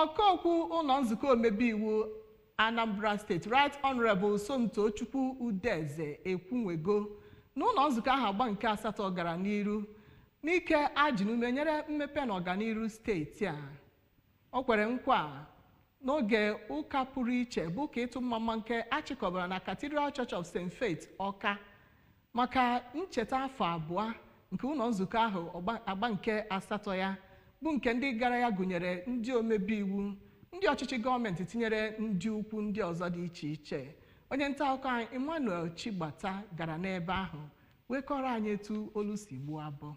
Ọkaokwu ụlọ nzukọ omebe iwu Anambra State Right Honorable Somtochukwu Udeze ekwunwego n'ụlọ nzukọ ahụ agba nke asatọ gara n'iru n'ike ajịnume nyere mmepe na ọganiru steeti a. O kwere nkwa n'oge ụka pụrụ iche bụ ka ịtụ mmamma nke achịkọbara na Cathedral Church of St. Faith Ọka maka ncheta afọ abụọ nke ụlọ nzukọ ahụ agba nke asatọ ya bụ nke ndị gara ya gụnyere ndị omebe iwu, ndị ọchịchị gọọmenti tinyere ndị ukwu ndị ọzọ dị iche iche. Onye nta akụkọ anyị Emmanuel Chigbata gara n'ebe ahụ wee kọrọ anyị etu olu si gbuo abụọ.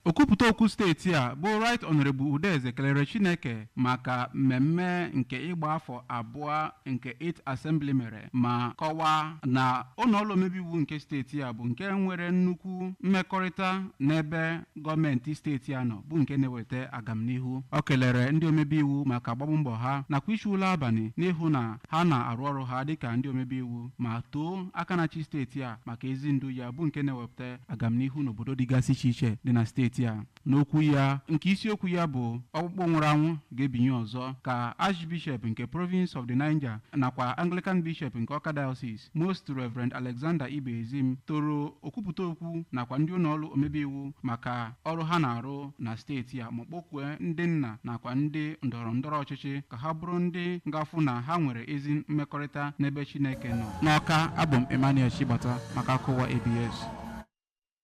Okwupụta okwu steeti a bụ Right Honorable Udeze kelere Chineke maka mmemme nke ịgba afọ abụọ nke 8th Assembly mere ma kọwaa na ụlọọrụ omebe iwu nke steeti a bụ nke nwere nnukwu mmekọrịta n'ebe gọọmenti steeti a nọ bụ nke na-eweta agamnihu. O kelere ndị omebe iwu maka agbamụ mbọ ha nakwa ichi ụlọ abalị n'ihu na ha na-arụ ọrụ ha dịka ndị omebe iwu ma too aka na-achị steeti a maka ezi ndu ya bụ nke na-ewepụta agamnihu n'obodo dịgasị iche iche dị na steeti a. N'okwu ya nke isiokwu ya bụ ọkpụkpụ nwụrụ anwụ ga-ebinye ọzọ ka Archbishop nke Province of the Niger nakwa Anglican Bishop nke Awka Diocese Most Reverend Alexander Ibezim toro okwupụta okwu nakwa ndị ụlọọrụ omebe iwu maka ọrụ ha na-arụ na steeti a ma kpọkwue ndị nna nakwa ndị ndọrọ ndọrọ ọchịchị ka ha bụrụ ndị ngafụ na ha nwere ezi mmekọrịta n'ebe Chineke nọ. N'Awka, abụ m Emmanuel Chigbata maka akụwa ABS.